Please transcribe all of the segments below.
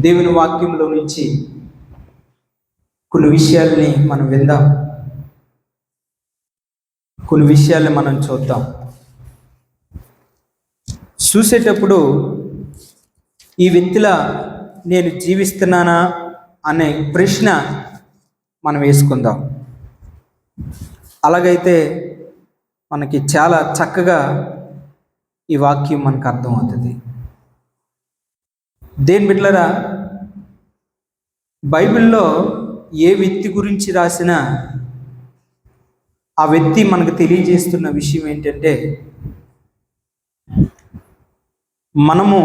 దేవుని వాక్యంలో నుంచి కొన్ని విషయాల్ని మనం విందాం, కొన్ని విషయాల్ని మనం చూద్దాం. చూసేటప్పుడు ఈ వ్యక్తిలా నేను జీవిస్తున్నానా అనే ప్రశ్న మనం వేసుకుందాం. అలాగైతే మనకి చాలా చక్కగా ఈ వాక్యం మనకు అర్థమవుతుంది. దేని బిడ్డలారా, బైబిల్లో ఏ వ్యక్తి గురించి రాసినా ఆ వ్యక్తి మనకు తెలియజేస్తున్న విషయం ఏంటంటే, మనము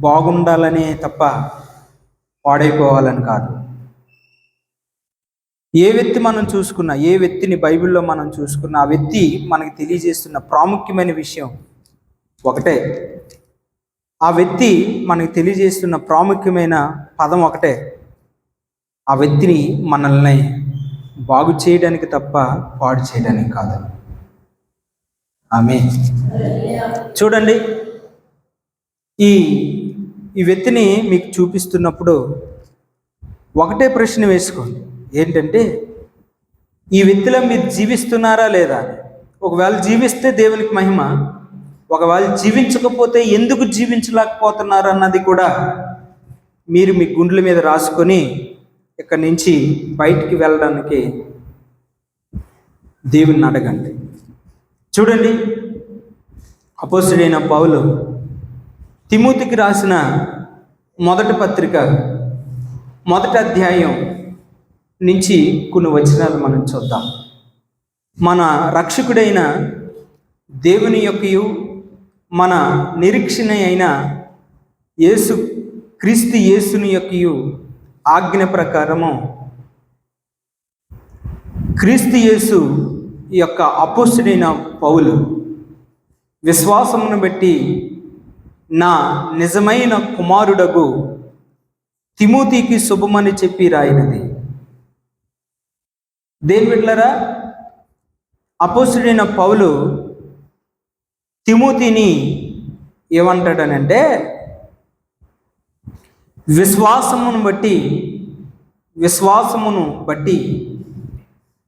బాగుండాలనే తప్ప పాడైపోవాలని కాదు. ఏ వ్యక్తి మనం చూసుకున్నా, ఏ వ్యక్తిని బైబిల్లో మనం చూసుకున్నా, ఆ వ్యక్తి మనకు తెలియజేస్తున్న ప్రాముఖ్యమైన విషయం ఒకటే. ఆ వ్యక్తి మనకు తెలియజేస్తున్న ప్రాముఖ్యమైన పదం ఒకటే. ఆ వ్యక్తిని మనల్ని బాగు చేయడానికి తప్ప పాడు చేయడానికి కాదు. ఆమేన్. చూడండి, ఈ వ్యక్తిని మీకు చూపిస్తున్నప్పుడు ఒకటే ప్రశ్న వేసుకోండి. ఏంటంటే, ఈ వ్యక్తిలో మీరు జీవిస్తున్నారా లేదా? ఒకవేళ జీవిస్తే దేవునికి మహిమ, ఒకవేళ జీవించకపోతే ఎందుకు జీవించలేకపోతున్నారు అన్నది కూడా మీరు మీ గుండెల మీద రాసుకొని ఇక్కడి నుంచి బయటికి వెళ్ళడానికి దేవుని అడగండి. చూడండి, అపోస్తలుడైన పౌలు తిమోతికి రాసిన మొదటి పత్రిక 1వ అధ్యాయం నుంచి కొన్ని వచనాలు మనం చూద్దాం. మన రక్షకుడైన దేవుని యొక్కయు మన నిరీక్షణ అయిన క్రీస్తు యేసుని యొక్కయు ఆజ్ఞ ప్రకారము క్రీస్తు యేసు యొక్క అపోస్తలుడైన పౌలు విశ్వాసమును బట్టి నా నిజమైన కుమారుడగు తిమోతికి శుభమని చెప్పి రాయినది. దేని బిడ్డలారా, అపోస్తలుడైన పౌలు తిమోతిని ఏమంటాడనంటే, విశ్వాసమును బట్టి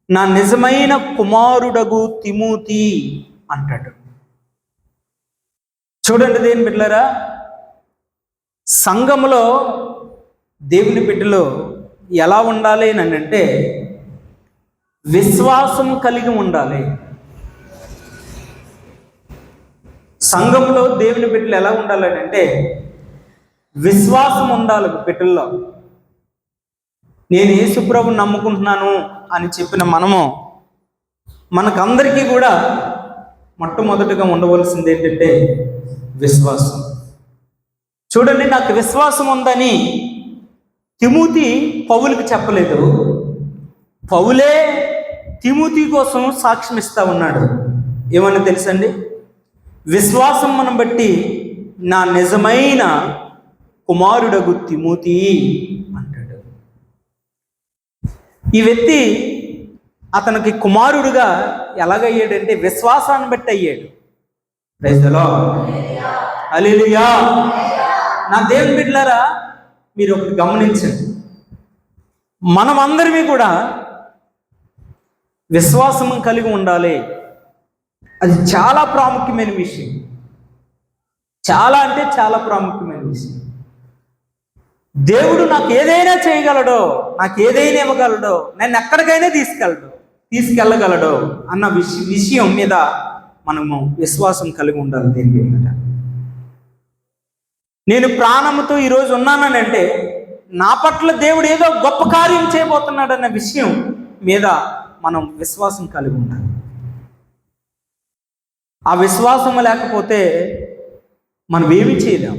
నా నిజమైన కుమారుడగు తిమోతి అంటాడు. చూడండి దేని బిడ్డలారా, సంఘములో దేవుని బిడ్డలో ఎలా ఉండాలి అని అంటే, విశ్వాసం కలిగి ఉండాలి. సంఘంలో దేవుని బిడ్డలు ఎలా ఉండాలని అంటే, విశ్వాసం ఉండాలి బిడ్డల్లో. నేను యేసుప్రభుని నమ్ముకుంటున్నాను అని చెప్పిన మనకందరికీ కూడా మొట్టమొదటిగా ఉండవలసింది ఏంటంటే విశ్వాసం. చూడండి, నాకు విశ్వాసం ఉందని తిమోతి పౌలుకి చెప్పలేదు. పౌలే తిమోతి కోసం సాక్ష్యం ఇస్తా ఉన్నాడు. ఏమన్నా తెలుసండి? విశ్వాసం మనం బట్టి నా నిజమైన కుమారుడగు తిమోతి అంటాడు. ఈ వ్యక్తి అతనికి కుమారుడుగా ఎలాగయ్యాడంటే విశ్వాసాన్ని బట్టి అయ్యాడు. Praise the lord. హల్లెలూయా. నా దేవుని బిడ్డలారా, మీరు ఒకటి గమనించండి, మనమందరివి కూడా విశ్వాసం కలిగి ఉండాలి. అది చాలా ప్రాముఖ్యమైన విషయం. చాలా అంటే చాలా ప్రాముఖ్యమైన విషయం. దేవుడు నాకు ఏదైనా చేయగలడో, నాకు ఏదైనా ఇవ్వగలడో, నన్ను ఎక్కడికైనా తీసుకెళ్ళగలడో అన్న విషయం మీద మనము విశ్వాసం కలిగి ఉండాలి. దేని మీద నేను ప్రాణముతో ఈరోజు ఉన్నానంటే నా పట్ల దేవుడు ఏదో గొప్ప కార్యం చేయబోతున్నాడన్న విషయం మీద మనం విశ్వాసం కలిగి ఉండాలి. ఆ విశ్వాసం లేకపోతే మనం ఏమి చేయలేం.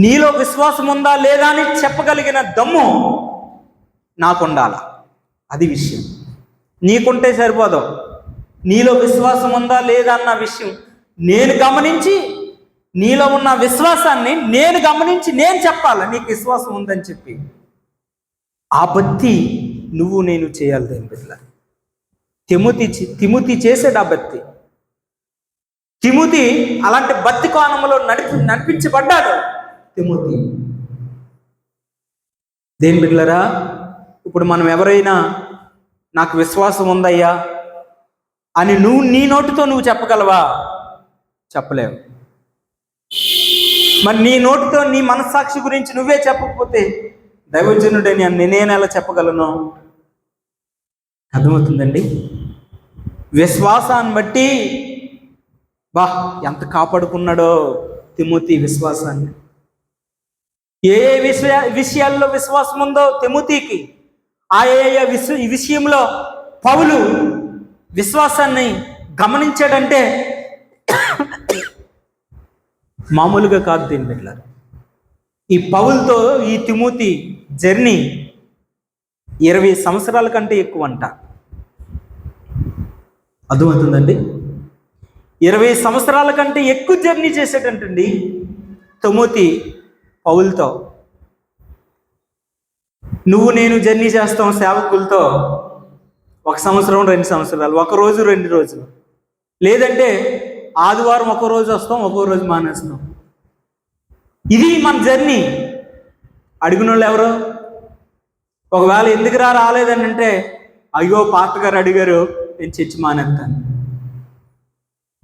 నీలో విశ్వాసం ఉందా లేదా అని చెప్పగలిగిన దమ్ము నాకు ఉండాలా, అది విషయం. నీకుంటే సరిపోదు. నీలో విశ్వాసం ఉందా లేదా అన్న విషయం నేను గమనించి, నీలో ఉన్న విశ్వాసాన్ని నేను గమనించి నేను చెప్పాలి నీకు విశ్వాసం ఉందని చెప్పి. ఆ భక్తి నేను చేయాలి. దేని బిడ్డ తిమోతి చేసాడు ఆ భక్తి. తిమోతి అలాంటి భక్తి కోణంలో నడిపించబడ్డాడు. తిమోతి దేని బిడ్డలారా, ఇప్పుడు మనం ఎవరైనా నాకు విశ్వాసం ఉందయ్యా అని నువ్వు నీ నోటితో నువ్వు చెప్పగలవా? చెప్పలేవు. మరి నీ నోటితో నీ మనస్సాక్షి గురించి నువ్వే చెప్పకపోతే దైవజనుడని నేను ఎలా చెప్పగలను? అర్థమవుతుందండి? విశ్వాసాన్ని బట్టి ఎంత కాపాడుకున్నాడో తిమోతి విశ్వాసాన్ని. ఏ విషయాల్లో విశ్వాసం ఉందో తిమోతికి, ఈ విషయంలో పౌలు విశ్వాసాన్ని గమనించాడంటే మామూలుగా కాదు. దీని బిడ్డలారా, ఈ పౌలుతో ఈ తిమోతి జర్నీ 20 సంవత్సరాల కంటే ఎక్కువ అంట. అర్థమవుతుందండి? 20 సంవత్సరాల కంటే ఎక్కువ జర్నీ చేసేటంటండి తిమోతి పౌలుతో. నువ్వు నేను జర్నీ చేస్తాం సేవకులతో 1 సంవత్సరం 2 సంవత్సరాలు, 1 రోజు 2 రోజులు, లేదంటే ఆదివారం 1 రోజు వస్తాం, 1 రోజు మానేస్తాం. ఇది మన జర్నీ. అడిగిన వాళ్ళు ఎవరు? ఒకవేళ ఎందుకు రాలేదని అంటే, అయ్యో పాస్టర్ గారు అడిగారు, నేను చర్చి మానేస్తాను.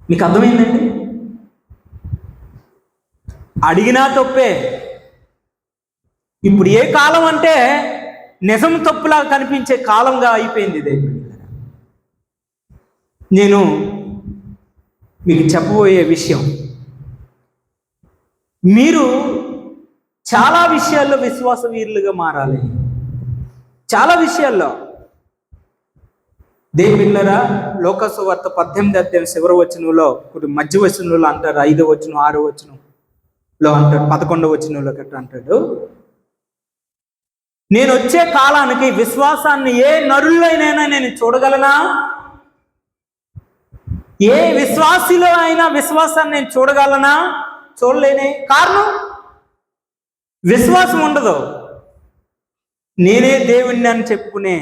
మీకు అర్థమైందండి? అడిగినా తప్పే. ఇప్పుడు ఏ కాలం అంటే నిజం తప్పులా కనిపించే కాలంగా అయిపోయింది ఇదే. నేను మీకు చెప్పబోయే విషయం, మీరు చాలా విషయాల్లో విశ్వాస వీరులుగా మారాలి. చాలా విషయాల్లో. దేవుని బిడ్డలారా, లోకాసు వార్త 18వ అధ్యాయం చివరి వచనంలో, మధ్య వచనంలో అంటారు, 5వ వచనం 6వ వచనంలో అంటాడు, 11వ వచనంలో గట్రా అంటాడు, నేను వచ్చే కాలానికి విశ్వాసాన్ని ఏ నరులైనా నేను చూడగలనా? ఏ విశ్వాసిలో అయినా విశ్వాసాన్ని నేను చూడగలనా? చూడలేనే. కారణం, విశ్వాసం ఉండదు. నేనే దేవుణ్ణి అని చెప్పుకునే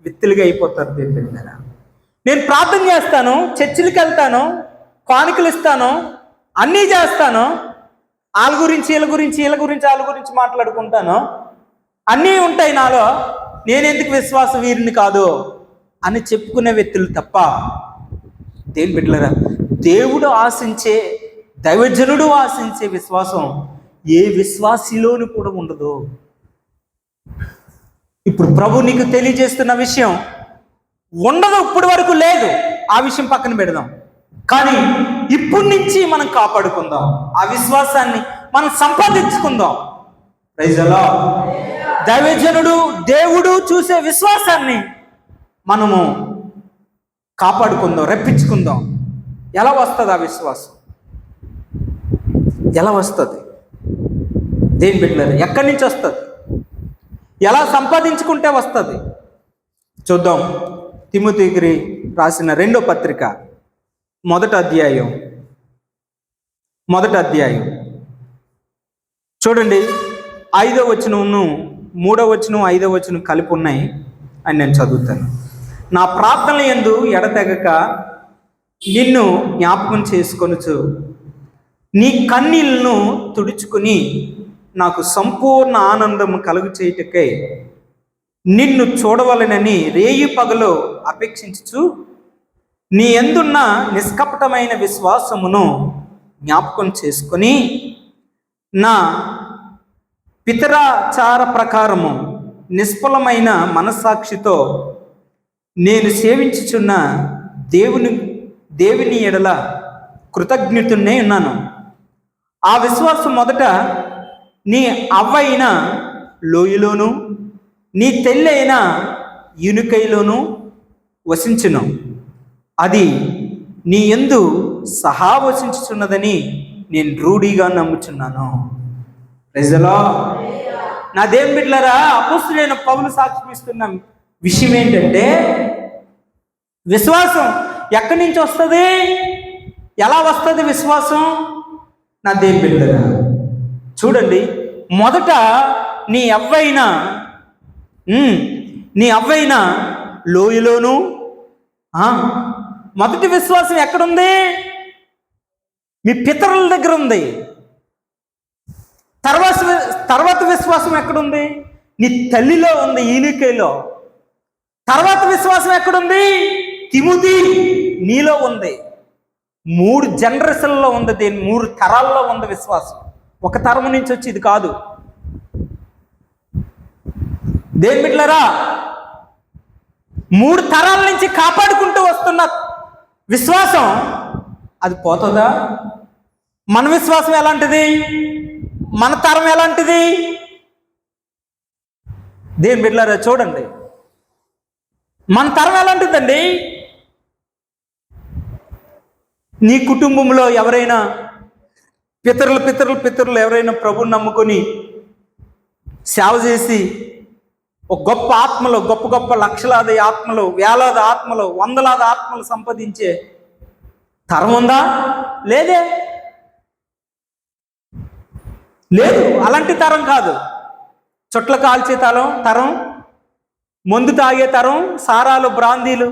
వ్యక్తులుగా అయిపోతారు. దేవుళ్ళారా, నేను ప్రార్థన చేస్తాను, చర్చిలకు వెళ్తాను, కానుకలు ఇస్తాను, అన్నీ చేస్తాను, వాళ్ళ గురించి వీళ్ళ గురించి వాళ్ళ గురించి మాట్లాడుకుంటాను, అన్నీ ఉంటాయి నాలో, నేనెందుకు విశ్వాస వీరిని కాదు అని చెప్పుకునే వ్యక్తులు తప్ప, దేవుని బిడ్డలారా, దేవుడు ఆశించే, దైవజనుడు ఆశించే విశ్వాసం ఏ విశ్వాసిలోని కూడా ఉండదు. ఇప్పుడు ప్రభు నీకు తెలియజేస్తున్న విషయం ఉండదు, ఇప్పటి వరకు లేదు. ఆ విషయం పక్కన పెడదాం. కానీ ఇప్పటి నుంచి మనం కాపాడుకుందాం, ఆ విశ్వాసాన్ని మనం సంపాదించుకుందాం. Praise the lord. దైవజనుడు, దేవుడు చూసే విశ్వాసాన్ని మనము కాపాడుకుందాం, రప్పించుకుందాం. ఎలా వస్తుంది ఆ విశ్వాసం? ఎలా వస్తుంది? దేని బిడ్డలారా, ఎక్కడి నుంచి వస్తుంది? ఎలా సంపాదించుకుంటే వస్తుంది? చూద్దాం. తిమోతికి రాసిన 2వ పత్రిక 1వ అధ్యాయం చూడండి. 5వ వచనమును 3వ వచనం 5వ వచనం కలిపి ఉన్నాయి అని నేను చదువుతాను. నా ప్రార్థన యందు ఎడతెగక నిన్ను జ్ఞాపకం చేసుకొనుచు నీ కన్నీళ్లను తుడుచుకుని నాకు సంపూర్ణ ఆనందము కలుగు చేయుటకై నిన్ను చూడవలనని రేయి పగలు అపేక్షించుచు నీ యందున్న నిష్కపటమైన విశ్వాసమును జ్ఞాపకం చేసుకొని నా పితరాచార ప్రకారము నిష్ఫలమైన మనస్సాక్షితో నేను సేవించుచున్న దేవుని ఎడల కృతజ్ఞతున్నే ఉన్నాను. ఆ విశ్వాసం మొదట నీ అవ్వైన లోయలోను నీ తెల్లి అయిన యునికైలోను వసించును. అది నీ యందు సహా వసించుచున్నదని నేను రూఢిగా నమ్ముచున్నాను. Praise the lord. నా దేవుని బిడ్డలారా, అపోస్తలుడైన పౌలు సాక్షిస్తున్న విషయం ఏంటంటే, విశ్వాసం ఎక్కడి నుంచి వస్తుంది? ఎలా వస్తుంది విశ్వాసం? నా దేవుని బిడ్డలారా, చూడండి. మొదట నీ అవ్వైన లోయలోను. మొదటి విశ్వాసం ఎక్కడుంది? మీ పితరుల దగ్గర ఉంది. తర్వాత విశ్వాసం ఎక్కడుంది? నీ తల్లిలో ఉంది, ఈనికేలో. తర్వాత విశ్వాసం ఎక్కడుంది? తిమోతి నీలో ఉంది. 3 జనరేషన్లలో ఉంది, 3 తరాల్లో ఉంది విశ్వాసం. ఒక తరం నుంచి వచ్చి ఇది కాదు. దేని బిడ్డలారా, 3 తరాల నుంచి కాపాడుకుంటూ వస్తున్న విశ్వాసం అది పోతుందా? మన విశ్వాసం ఎలాంటిది? మన తరం ఎలాంటిది? దేని బిడ్డలారా చూడండి, మన తరం ఎలాంటిదండి? నీ కుటుంబంలో ఎవరైనా పితరులు ఎవరైనా ప్రభువుని నమ్ముకొని సేవ చేసి ఒక గొప్ప ఆత్మలు, గొప్ప లక్షలాది ఆత్మలు, వేలాది ఆత్మలు, వందలాది ఆత్మలు సంపాదించే తరం ఉందా? లేదే, లేదు. అలాంటి తరం కాదు. చుట్ల కాల్చే తరం, మందు తాగే తరం, సారాలు, బ్రాందీలు,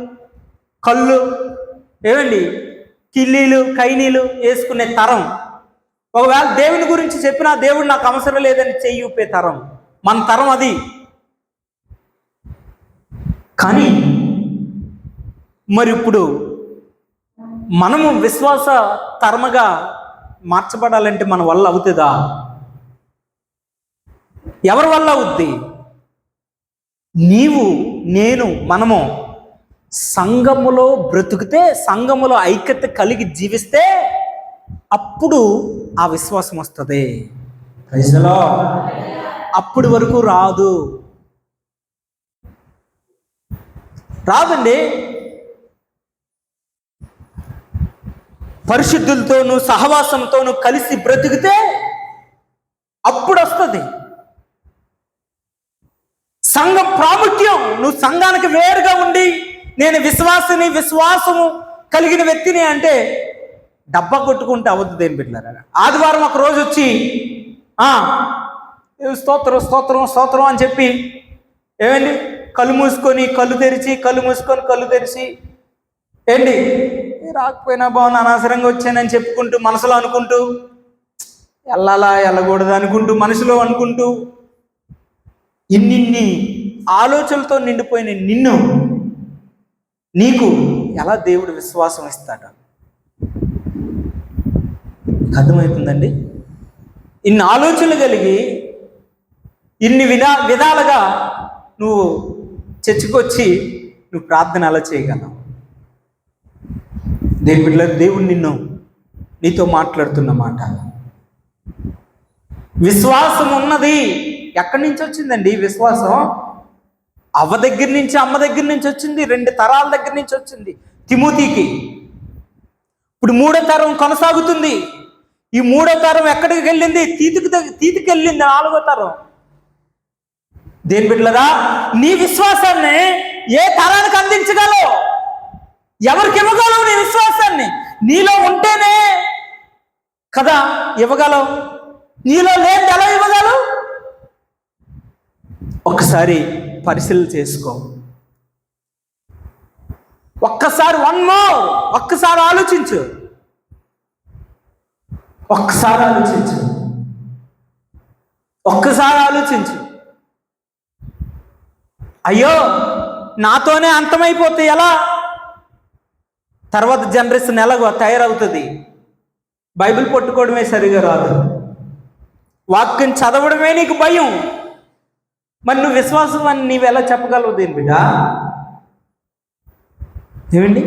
కళ్ళు, ఏమండి కిల్లీలు, కైనీలు వేసుకునే తరం. ఒకవేళ దేవుని గురించి చెప్పినా దేవుడు నాకు అవసరం లేదని చెయ్యి ఊపే తరం మన తరం అది. కానీ మరి ఇప్పుడు మనము విశ్వాస తరముగా మార్చబడాలంటే మన వల్ల అవుతుందా? ఎవరి వల్ల అవుద్ది? నీవు, నేను, మనము సంఘములో బ్రతుకుతే, సంఘములో ఐక్యత కలిగి జీవిస్తే అప్పుడు ఆ విశ్వాసం వస్తుంది. ప్రజలో అప్పటి వరకు రాదండి. పరిశుద్ధులతోనూ సహవాసంతోనూ కలిసి బ్రతికితే అప్పుడు వస్తుంది. సంఘం ప్రాముఖ్యం. నువ్వు సంఘానికి వేరుగా ఉండి నేను విశ్వాసము కలిగిన వ్యక్తిని అంటే డబ్బా కొట్టుకుంటే అవద్దు. ఏం బిడ్డలారా, ఆదివారం ఒక రోజు వచ్చి స్తోత్రం అని చెప్పి ఏమండి కళ్ళు మూసుకొని కళ్ళు తెరిచి ఏంటి రాకపోయినా బాగున్నా, అనవసరంగా వచ్చానని చెప్పుకుంటూ మనసులో అనుకుంటూ వెళ్ళకూడదు అనుకుంటూ మనసులో అనుకుంటూ ఇన్ని ఆలోచనలతో నిండిపోయిన నీకు ఎలా దేవుడు విశ్వాసం ఇస్తాడు? అర్థమవుతుందండి? ఇన్ని ఆలోచనలు కలిగి ఇన్ని విధాలుగా నువ్వు చర్చకొచ్చి నువ్వు ప్రార్థన అలా చేయగలవు. దేవుడు నీతో మాట్లాడుతున్న మాట. విశ్వాసం ఉన్నది ఎక్కడి నుంచి వచ్చిందండి? విశ్వాసం అవ్వ దగ్గర నుంచి, అమ్మ దగ్గర నుంచి వచ్చింది. 2 తరాల దగ్గర నుంచి వచ్చింది తిమోతికి. ఇప్పుడు 3వ తరం కొనసాగుతుంది. ఈ 3వ తరం ఎక్కడికి వెళ్ళింది? తీతికి వెళ్ళింది. 4వ తరం. దేని బిడ్డలారా, నీ విశ్వాసాన్ని ఏ తరానికి అందించగలవు? ఎవరికి ఇవ్వగలవు నీ విశ్వాసాన్ని? నీలో ఉంటేనే కదా ఇవ్వగలవు. నీలో లేని ఎలా ఇవ్వగలవు? ఒక్కసారి పరిశీలన చేసుకో. ఒక్కసారి ఆలోచించు. ఒక్కసారి ఆలోచించు. అయ్యో నాతోనే అంతమైపోతే ఎలా? తర్వాత జనరేషన్ ఎలాగో తయారవుతుంది. బైబిల్ పట్టుకోవడమే సరిగా రాదు, వాక్యం చదవడమే నీకు భయం. మరి నువ్వు విశ్వాసం అని నీవు ఎలా చెప్పగలవు? దేని బిడ్డ ఏమండి,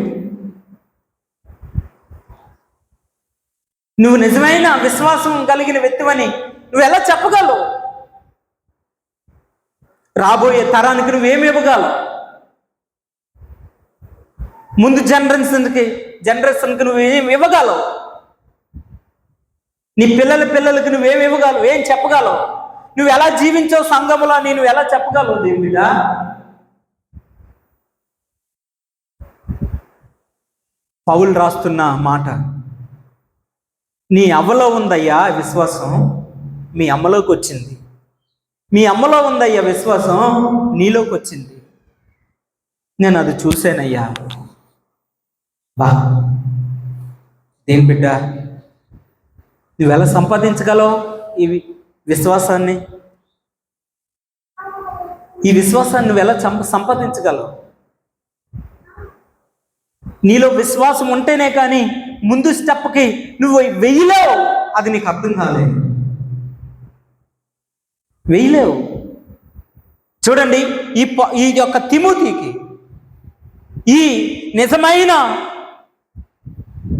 నువ్వు నిజమైన విశ్వాసం కలిగిన వ్యక్తివని నువ్వు ఎలా చెప్పగలవు? రాబోయే తరానికి నువ్వేమి ఇవ్వగలవు? ముందు జనరేషన్కి నువ్వేమి ఇవ్వగలవు? నీ పిల్లలకి నువ్వేమి ఇవ్వగలవు? ఏం చెప్పగలవు? నువ్వు ఎలా జీవించావు సంఘములో నేను ఎలా చెప్పగలవు? దేవుడ, పౌలు రాస్తున్న మాట, నీ అవ్వలో ఉందయ్యా విశ్వాసం, మీ అమ్మలోకి వచ్చింది. మీ అమ్మలో ఉందయ్యా విశ్వాసం, నీలోకి వచ్చింది. నేను అది చూశానయ్యా. బా దేని బిడ్డ, నువ్వెలా సంపాదించగలవు ఈ విశ్వాసాన్ని? ఈ విశ్వాసాన్ని నువ్వు ఎలా సంపాదించగలవు? నీలో విశ్వాసం ఉంటేనే కానీ ముందు స్టెప్కి నువ్వు వెయ్యలేవు. అది నీకు అర్థం కాలేదు, వెయ్యలేవు. చూడండి, ఈ యొక్క తిమోతికి ఈ నిజమైన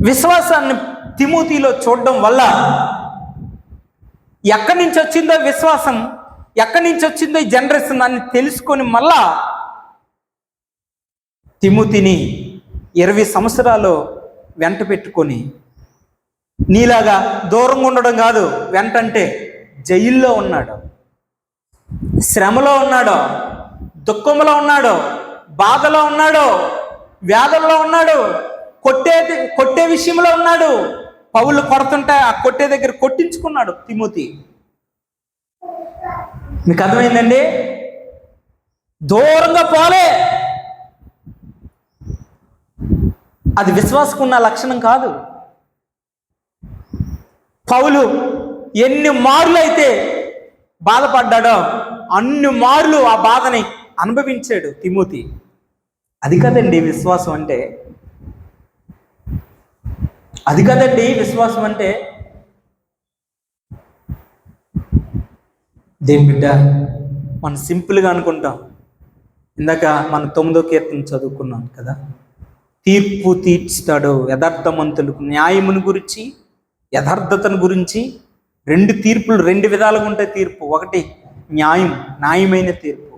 విశ్వాసాన్ని తిమోతిలో చూడడం వల్ల ఎక్కడి నుంచి వచ్చిందో విశ్వాసం, ఎక్కడి నుంచి వచ్చిందో ఈ జనరేషన్ అని తెలుసుకొని మళ్ళా తిమోతిని 20 సంవత్సరాలు వెంట పెట్టుకొని, నీలాగా దూరంగా ఉండడం కాదు, వెంటంటే జైల్లో ఉన్నాడు, శ్రమలో ఉన్నాడు, దుఃఖంలో ఉన్నాడు, బాధలో ఉన్నాడు, వ్యాధుల్లో ఉన్నాడు, కొట్టే విషయంలో ఉన్నాడు. పౌలు కొడుతుంటే ఆ కొట్టే దగ్గర కొట్టించుకున్నాడు తిమోతి. మీకు అర్థమైందండి? దూరంగా పోలే. అది విశ్వాసకున్న లక్షణం కాదు. పౌలు ఎన్ని మార్లు అయితే బాధపడ్డాడో అన్ని మార్లు ఆ బాధని అనుభవించాడు తిమోతి. అది కదండి విశ్వాసం అంటే. అది కదండి విశ్వాసం అంటే. దేని బిడ్డ, మనం సింపుల్గా అనుకుంటాం. ఇందాక మనం 9వ కీర్తన చదువుకున్నాం కదా, తీర్పు తీర్చుతాడు యథార్థమంతులకు. న్యాయమును గురించి, యథార్థతను గురించి 2 తీర్పులు 2 విధాలుగా ఉంటాయి. తీర్పు ఒకటి న్యాయమైన తీర్పు.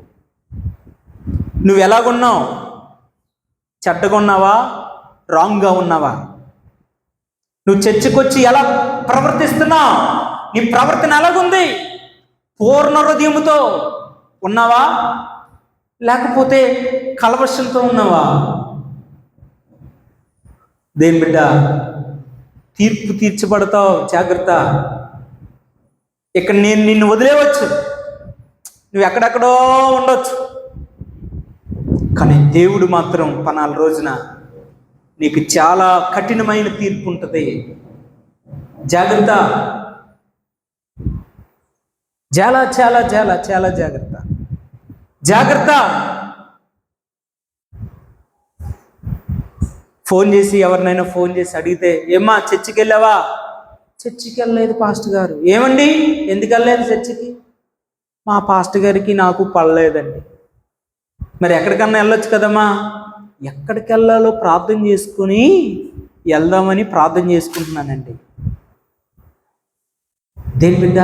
నువ్వు ఎలాగున్నావు? చెడ్డగా ఉన్నావా? రాంగ్గా ఉన్నావా? నువ్వు చర్చకు వచ్చి ఎలా ప్రవర్తిస్తున్నావు? నీ ప్రవర్తన ఎలాగుంది? పూర్ణ హృదయముతో ఉన్నావా, లేకపోతే కలవశంతో ఉన్నావా? దేని బిడ్డ, తీర్పు తీర్చబడతావు, జాగ్రత్త. ఇక్కడ నేను నిన్ను వదిలేవచ్చు, నువ్వు ఎక్కడెక్కడో ఉండొచ్చు, కానీ దేవుడు మాత్రం పనాల రోజున నీకు చాలా కఠినమైన తీర్పు ఉంటుంది. జాగ్రత్త, చాలా చాలా చాలా చాలా జాగ్రత్త, జాగ్రత్త. ఫోన్ చేసి ఎవరినైనా ఫోన్ చేసి అడిగితే, ఏమ్మా చర్చికి వెళ్ళావా? చర్చికి వెళ్ళలేదు పాస్టర్ గారు. ఏమండి, ఎందుకు వెళ్ళలేదు చర్చికి? మా పాస్టర్ గారికి నాకు పడలేదండి. మరి ఎక్కడికన్నా వెళ్ళొచ్చు కదమ్మా. ఎక్కడికి వెళ్ళాలో ప్రార్థన చేసుకుని వెళ్దామని ప్రార్థన చేసుకుంటున్నానండి. దేని బిడ్డ,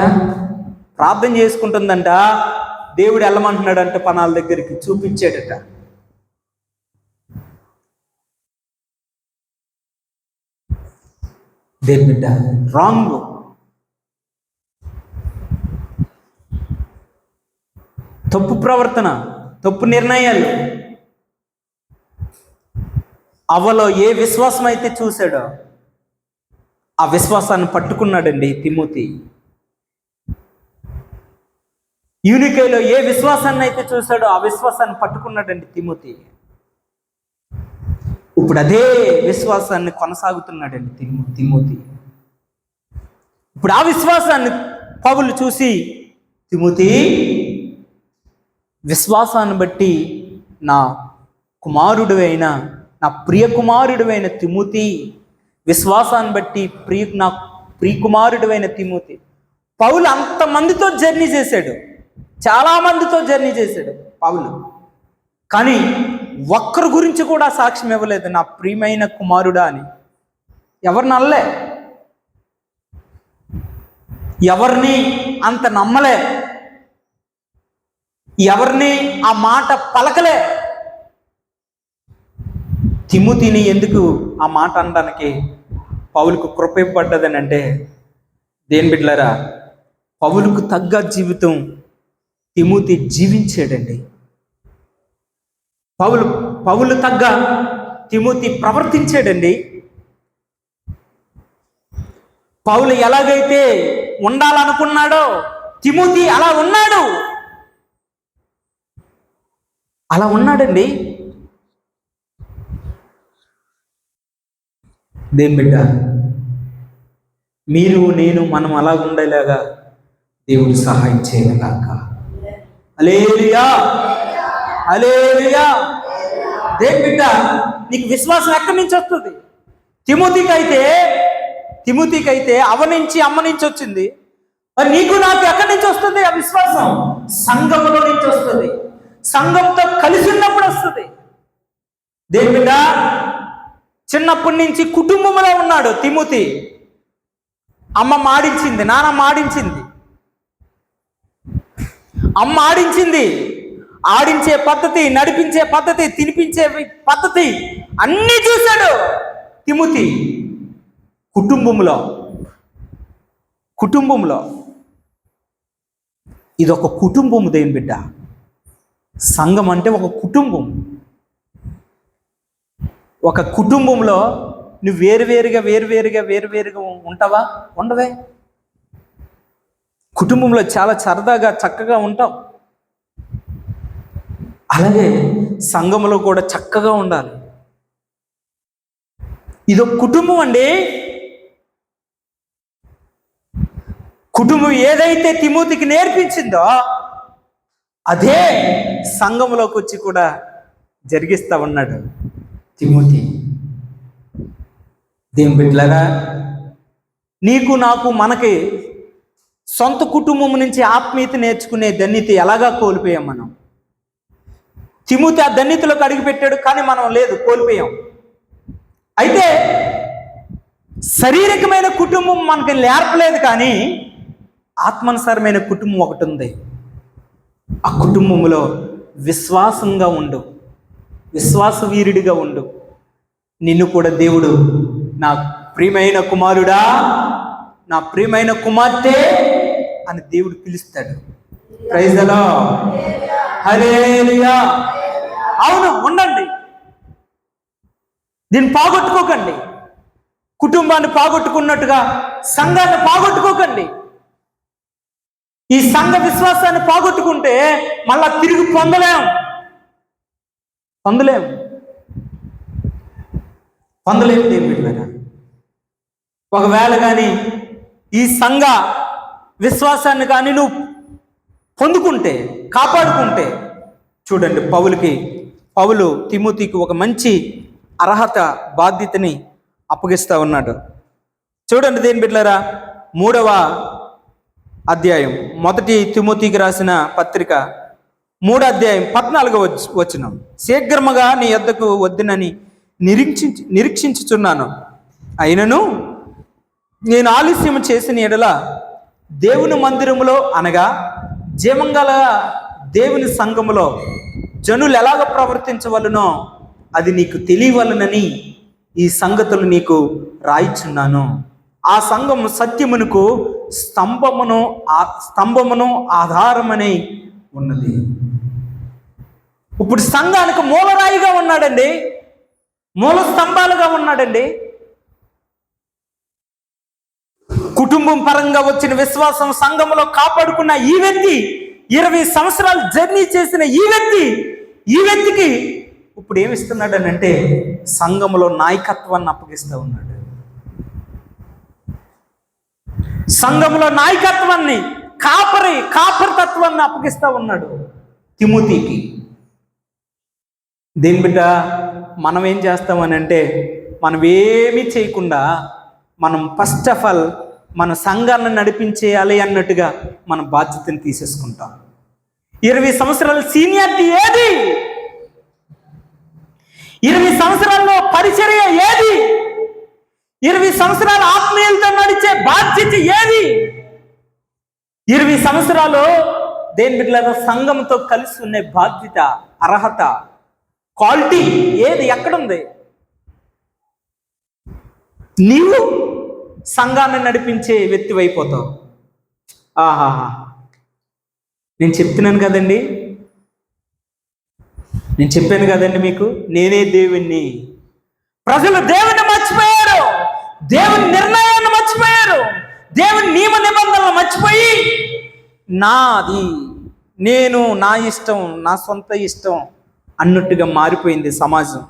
ప్రార్థన చేసుకుంటుందంట. దేవుడు వెళ్ళమంటున్నాడంట పనాల దగ్గరికి, చూపించాడట. దేని బిడ్డ, రాంగ్. తప్పు ప్రవర్తన, తప్పు నిర్ణయాలు. అవ్వలో ఏ విశ్వాసం అయితే చూశాడో ఆ విశ్వాసాన్ని పట్టుకున్నాడండి తిమోతి. యూనికేలో ఏ విశ్వాసాన్ని అయితే చూశాడో ఆ విశ్వాసాన్ని పట్టుకున్నాడండి తిమోతి. ఇప్పుడు అదే విశ్వాసాన్ని కొనసాగుతున్నాడండి తిమోతి. ఇప్పుడు ఆ విశ్వాసాన్ని పౌలు చూసి, తిమోతి, విశ్వాసాన్ని బట్టి నా కుమారుడివైన, నా ప్రియ కుమారుడివైన తిమోతి, విశ్వాసాన్ని బట్టి నా ప్రియ కుమారుడివైన తిమోతి. పౌలు అంతమందితో జర్నీ చేశాడు, చాలా మందితో జర్నీ చేశాడు పౌలు, కానీ ఒక్కరి గురించి కూడా సాక్ష్యం ఇవ్వలేదు, నా ప్రియమైన కుమారుడా అని. ఎవరిని నమ్మలే, ఎవరిని అంత నమ్మలే, ఎవరిని ఆ మాట పలకలే. తిమోతిని ఎందుకు ఆ మాట అనడానికి పౌలుకు కృప ఇవ్వబడ్డదని అంటే, దేని బిడ్డలారా, పౌలుకు తగ్గ జీవితం తిమోతి జీవించాడండి. పౌలు తగ్గ తిమోతి ప్రవర్తించాడండి. పౌలు ఎలాగైతే ఉండాలనుకున్నాడో తిమోతి అలా ఉన్నాడు, అలా ఉన్నాడండి. దేని బిడ్డ, మీరు నేను మనం అలా ఉండేలాగా దేవుడు సహాయం చేయగాక. హల్లెలూయా, హల్లెలూయా. దేవుని బిడ్డ, నీకు విశ్వాసం ఎక్కడి నుంచి వస్తుంది? తిమోతికైతే అవ్వ నుంచి అమ్మ నుంచి వచ్చింది. మరి నీకు నాకు ఎక్కడి నుంచి వస్తుంది ఆ విశ్వాసం? సంఘంలో నుంచి వస్తుంది. సంఘంతో కలిసి ఉన్నప్పుడు వస్తుంది. దేవుని బిడ్డ, చిన్నప్పటి నుంచి కుటుంబంలో ఉన్నాడు తిమోతి. అమ్మ మాడించింది, నాన్న మాడించింది, అమ్మ ఆడించింది. ఆడించే పద్ధతి, నడిపించే పద్ధతి, తినిపించే పద్ధతి అన్నీ చూశాడు తిమోతి. కుటుంబంలో ఇది ఒక కుటుంబం. దేవుని బిడ్డ, సంఘం అంటే ఒక కుటుంబం. ఒక కుటుంబంలో నువ్వు వేరువేరుగా ఉంటావా? ఉండవే. కుటుంబంలో చాలా సరదాగా చక్కగా ఉంటావు. అలాగే సంఘంలో కూడా చక్కగా ఉండాలి. ఇదొక కుటుంబం అండి. కుటుంబం ఏదైతే తిమోతికి నేర్పించిందో అదే సంఘంలోకి వచ్చి కూడా జరిగిస్తా ఉన్నాడు తిమోతి. దేవుని బిడ్డలారా, నీకు నాకు మనకి సొంత కుటుంబం నుంచి ఆత్మీయత నేర్చుకునే ధన్యత ఎలాగా కోల్పోయాం మనం. తిమోతి ఆ ధన్యతలోకి అడుగుపెట్టాడు, కానీ మనం లేదు, కోల్పోయాం. అయితే శారీరకమైన కుటుంబం మనకి నేర్పలేదు, కానీ ఆత్మానుసారమైన కుటుంబం ఒకటి ఉంది. ఆ కుటుంబంలో విశ్వాసంగా ఉండు, విశ్వాసవీరుడిగా ఉండు. నిన్ను కూడా దేవుడు నా ప్రియమైన కుమారుడా, నా ప్రియమైన కుమార్తె అని దేవుడు పిలుస్తాడు. ప్రైజ్ ది లార్డ్, హల్లెలూయా. అవును, ఉండండి. దీన్ని పోగొట్టుకోకండి. కుటుంబాన్ని పోగొట్టుకున్నట్టుగా సంఘాన్ని పోగొట్టుకోకండి. ఈ సంఘ విశ్వాసాన్ని పోగొట్టుకుంటే మళ్ళా తిరిగి పొందలేం. దేవుడు, ఒకవేళ కానీ ఈ సంఘ విశ్వాసాన్ని కానీ నువ్వు పొందుకుంటే, కాపాడుకుంటే, చూడండి, పౌలు తిమోతికి ఒక మంచి అర్హత, బాధ్యతని అప్పగిస్తా ఉన్నాడు. చూడండి దేవుని బిడ్డలారా, 3వ అధ్యాయం, 1 తిమోతికి రాసిన పత్రిక 3వ అధ్యాయం 14వ వచనం. శీఘ్రముగా నీ యొద్దకు వద్దునని నిరీక్షించుచున్నాను, అయినను నేను ఆలస్యం చేసిన ఎడల దేవుని మందిరములో, అనగా జీవంగల దేవుని సంఘములో జనులు ఎలాగ ప్రవర్తించవలనో అది నీకు తెలియవలనని ఈ సంగతులు నీకు రాయిచున్నాను. ఆ సంఘము సత్యమునకు స్తంభమును ఆధారమని ఉన్నది. ఇప్పుడు సంఘానికి మూలరాయిగా ఉన్నాడండి, మూల స్తంభాలుగా ఉన్నాడండి. కుటుంబం పరంగా వచ్చిన విశ్వాసం సంఘములో కాపాడుకున్న ఈ వ్యక్తి, 20 సంవత్సరాలు జర్నీ చేసిన ఈ వ్యక్తికి ఇప్పుడు ఏమిస్తున్నాడు అని అంటే సంఘములో నాయకత్వాన్ని అప్పగిస్తూ ఉన్నాడు. సంఘములో నాయకత్వాన్ని, కాపరితత్వాన్ని అప్పగిస్తూ ఉన్నాడు తిమోతికి. దేని బిడ్డ, మనం ఏం చేస్తామని అంటే, మనం ఏమీ చేయకుండా మనం ఫస్ట్ ఆఫ్ ఆల్ మన సంఘాన్ని నడిపించేయాలి అన్నట్టుగా మన బాధ్యతను తీసేసుకుంటాం. 20 సంవత్సరాల సీనియారిటీ ఏది? 20 సంవత్సరాల్లో పరిచర్య ఏది? 20 సంవత్సరాల ఆత్మీయులతో నడిచే బాధ్యత ఏది? 20 సంవత్సరాలు దేని బిడ్డలారా సంఘంతో కలిసి ఉండే బాధ్యత, అర్హత, క్వాలిటీ ఏది? ఎక్కడుంది? నీవు సంఘాన్ని నడిపించే వ్యక్తి అయిపోతావు. ఆహాహా, నేను చెప్తున్నాను కదండి, నేను చెప్పాను కదండి మీకు, నేనే దేవుణ్ణి. ప్రజలు దేవుణ్ణి మర్చిపోయారు, దేవుని నిర్ణయాన్ని మర్చిపోయారు, దేవుని నియమ నిబంధనలు మర్చిపోయి నాది, నేను, నా ఇష్టం, నా సొంత ఇష్టం అన్నట్టుగా మారిపోయింది సమాజం.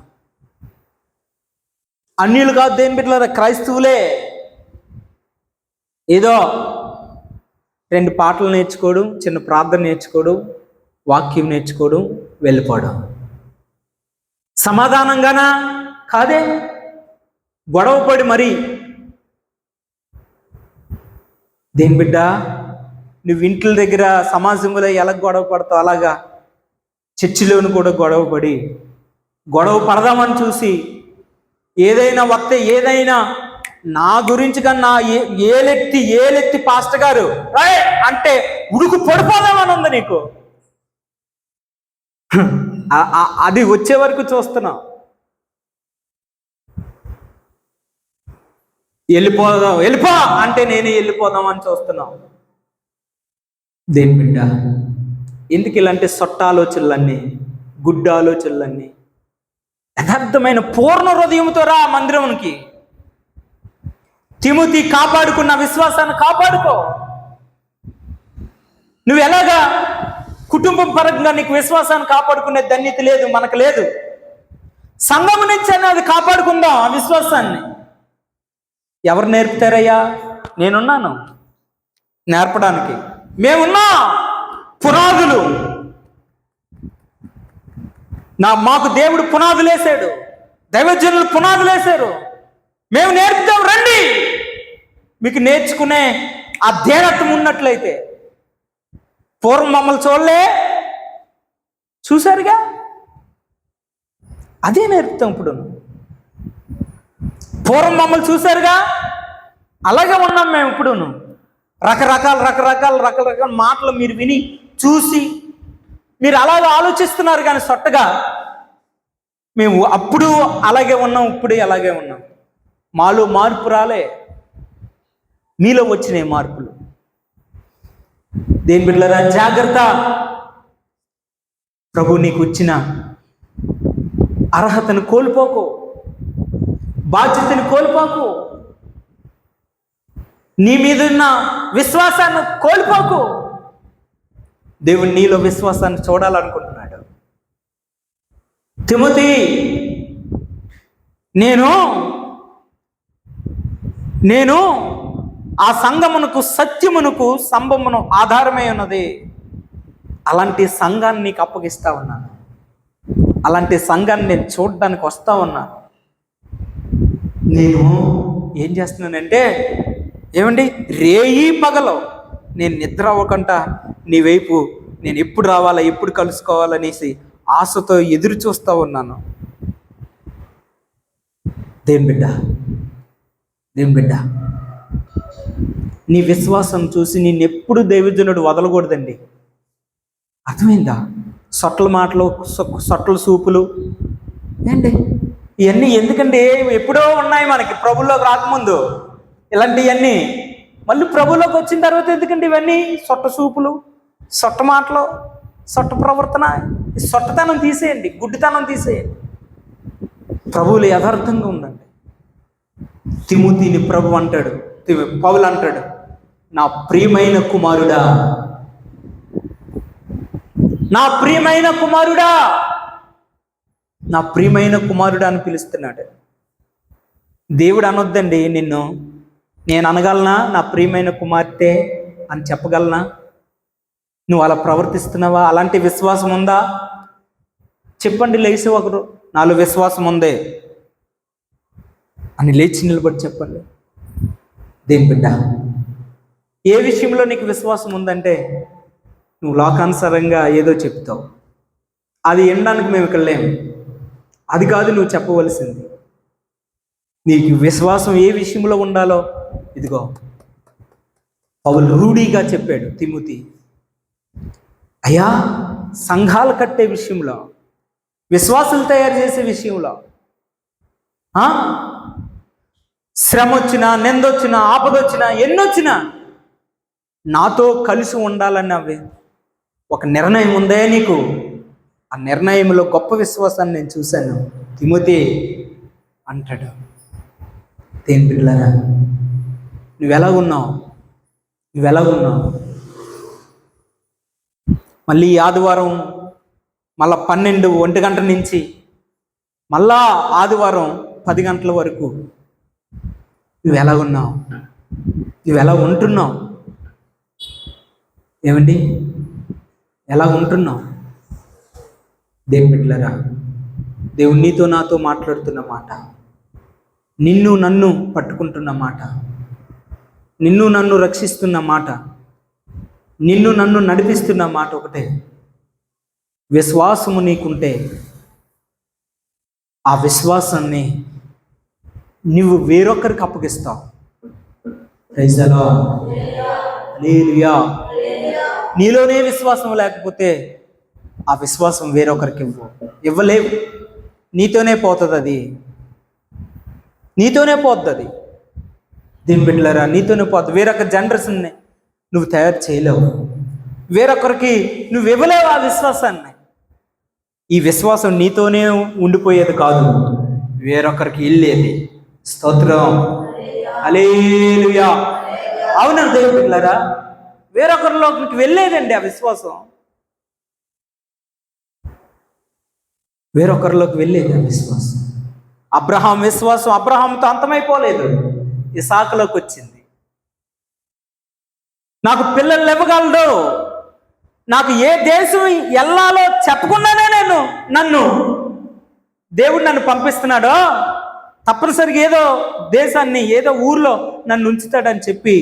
అన్యులు కాదు దేని బిడ్డలారా, క్రైస్తవులే. ఏదో 2 పాటలు నేర్చుకోవడం, చిన్న ప్రార్థన నేర్చుకోవడం, వాక్యం నేర్చుకోవడం, వెళ్ళిపోవడం. సమాధానంగానా? కాదే. గొడవపడి మరి. దేని బిడ్డ, నువ్వు ఇంట్ల దగ్గర సమాజంలో ఎలా గొడవ పడతావు అలాగా చర్చిలోను కూడా గొడవ పడదామని చూసి ఏదైనా వస్తే ఏదైనా నా గురించి కన్నా ఏలెత్తి పాస్టర్ గారు అంటే ఉడుకు పడిపోదామని ఉంది నీకు. అది వచ్చే వరకు చూస్తున్నావు. వెళ్ళిపో అంటే నేనే వెళ్ళిపోదాం అని చూస్తున్నావు. దేని బిడ్డ, ఎందుకు ఇలాంటి సొట్ట ఆలోచనలన్నీ, గుడ్డ ఆలోచనలన్నీ? యథార్థమైన పూర్ణ హృదయంతో రా మందిరంకి. తిమోతి కాపాడుకున్న విశ్వాసాన్ని కాపాడుకో. నువ్వు ఎలాగా కుటుంబం పరంగా నీకు విశ్వాసాన్ని కాపాడుకునే ధన్యత లేదు, మనకు లేదు. సంఘం నుంచి అది కాపాడుకుందాం ఆ విశ్వాసాన్ని. ఎవరు నేర్పుతారయ్యా? నేనున్నాను నేర్పడానికి. మేమున్నా పునాదులు. మాకు దేవుడు పునాదులు వేసాడు, దైవజనులు పునాదులు వేశారు. మేము నేర్పుతాం, రండి. మీకు నేర్చుకునే ఆ ధ్యేయత్వం ఉన్నట్లయితే. పూర్వం మమ్మల్ని చూశారుగా, అదే నేర్పుతాం ఇప్పుడు. పూర్వం మమ్మల్ని చూశారుగా, అలాగే ఉన్నాం మేము ఇప్పుడు. రకరకాల మాటలు మీరు విని చూసి మీరు అలాగే ఆలోచిస్తున్నారు, కానీ సొట్టగా మేము అప్పుడు అలాగే ఉన్నాం, ఇప్పుడే అలాగే ఉన్నాం. మాలో మార్పు రాలే, మీలో వచ్చినాయి మార్పులు. దేని బిడ్డలారా, జాగ్రత్త. ప్రభు నీకు వచ్చిన అర్హతను కోల్పోకు, బాధ్యతను కోల్పోకు, నీ మీద ఉన్న విశ్వాసాన్ని కోల్పోకు. దేవుడు నీలో విశ్వాసాన్ని చూడాలనుకుంటున్నాడు. తిమోతి, నేను ఆ సంఘమునకు, సత్యమునకు, సంభమును ఆధారమై ఉన్నది. అలాంటి సంఘాన్ని నీకు అప్పగిస్తా ఉన్నాను. అలాంటి సంఘాన్ని నేను చూడడానికి వస్తా ఉన్నాను. నేను ఏం చేస్తున్నానంటే, ఏమండి, రేయి పగలో నేను నిద్ర అవ్వకుండా నీ వైపు నేను ఎప్పుడు రావాలా, ఎప్పుడు కలుసుకోవాలనేసి ఆశతో ఎదురు చూస్తూ ఉన్నాను. దేని బిడ్డ, నీ విశ్వాసం చూసి నిన్నెప్పుడు దైవజనుడు వదలకూడదండి. అర్థమైందా? సొట్టల మాటలు, సొట్టల సూపులు ఏంటి ఇవన్నీ ఎందుకండి? ఎప్పుడో ఉన్నాయి మనకి ప్రభులోకి రాకముందు ఇలాంటివన్నీ. మళ్ళీ ప్రభులోకి వచ్చిన తర్వాత ఎందుకండి ఇవన్నీ? సొట్ట సూపులు, సొట్ట మాటలు, సొట్ట ప్రవర్తన. సొట్టతనం తీసేయండి, గుడ్డితనం తీసేయండి. ప్రభువులు యథార్థంగా ఉండండి. తిమోతిని ప్రభు అంటాడు, పౌలు అంటాడు, నా ప్రియమైన కుమారుడా, నా ప్రియమైన కుమారుడా, నా ప్రియమైన కుమారుడా అని పిలుస్తున్నాడు. దేవుడు అనొద్దండి నిన్ను. నేను అనగలనా నా ప్రియమైన కుమార్తె అని చెప్పగలనా? నువ్వు అలా ప్రవర్తిస్తున్నావా? అలాంటి విశ్వాసం ఉందా? చెప్పండి, లేచి ఒకరు, నాలో విశ్వాసం ఉందే అని లేచి నిలబడి చెప్పండి. దేని బిడ్డ, ఏ విషయంలో నీకు విశ్వాసం ఉందంటే నువ్వు లోకానుసారంగా ఏదో చెప్తావు. అది వినడానికి మేము ఇక్కడ లేము. అది కాదు నువ్వు చెప్పవలసింది. నీకు విశ్వాసం ఏ విషయంలో ఉండాలో ఇదిగో పౌలు రూఢీగా చెప్పాడు. తిమోతి, అయ్యా, సంఘాలు కట్టే విషయంలో, విశ్వాసాలు తయారు చేసే విషయంలో, శ్రమ వచ్చినా, నిందొచ్చినా, ఆపదొచ్చినా, ఎన్నొచ్చినా నాతో కలిసి ఉండాలని ఒక నిర్ణయం ఉందే నీకు. ఆ నిర్ణయంలో గొప్ప విశ్వాసాన్ని నేను చూశాను తిమోతి అంటాడు. దేని బిడ్డలారా, నువ్వెలా ఉన్నావు? మళ్ళీ ఆదివారం మళ్ళా 12-1 గంట నుంచి మళ్ళా ఆదివారం 10 గంటల వరకు నువ్వెలా ఉన్నావు? నువ్వెలా ఉంటున్నావు? ఏమండి, ఎలా ఉంటున్నావు? దేవుని బిడ్డలారా, దేవుడు నీతో నాతో మాట్లాడుతున్న మాట, నిన్ను నన్ను పట్టుకుంటున్న మాట, నిన్ను నన్ను రక్షిస్తున్న మాట, నిన్ను నన్ను నడిపిస్తున్న మాట ఒకటే. విశ్వాసము నీకుంటే ఆ విశ్వాసాన్ని నువ్వు వేరొకరికి అప్పగిస్తావు. Praise the lord. హల్లెలూయా. నీలోనే విశ్వాసం లేకపోతే ఆ విశ్వాసం వేరొకరికి ఇవ్వలేవు. నీతోనే పోతుంది, అది నీతోనే పోతుంది. దీని బిడ్డలారా, నీతోనే పోతుంది. వేరొక జనరేషన్ని నువ్వు తయారు చేయలేవు, వేరొకరికి నువ్వు ఇవ్వలేవు ఆ విశ్వాసాన్ని. ఈ విశ్వాసం నీతోనే ఉండిపోయేది కాదు, వేరొకరికి వెళ్ళేది. స్తోత్రం. హల్లెలూయా. అవునా దేవుని బిడ్డలారా, వేరొకరిలోకి వెళ్ళేదండి ఆ విశ్వాసం, వేరొకరిలోకి వెళ్ళేది ఆ విశ్వాసం. అబ్రహాం విశ్వాసం అబ్రహాంతో అంతమైపోలేదు, ఇసాకులోకి వచ్చింది. నాకు పిల్లలు ఇవ్వగలడు, నాకు ఏ దేశం వెళ్ళాలో చెప్పకుండానే నన్ను దేవుడు నన్ను పంపిస్తున్నాడో, తప్పనిసరిగా ఏదో దేశాన్ని ఏదో ఊర్లో నన్ను ఉంచుతాడని చెప్పి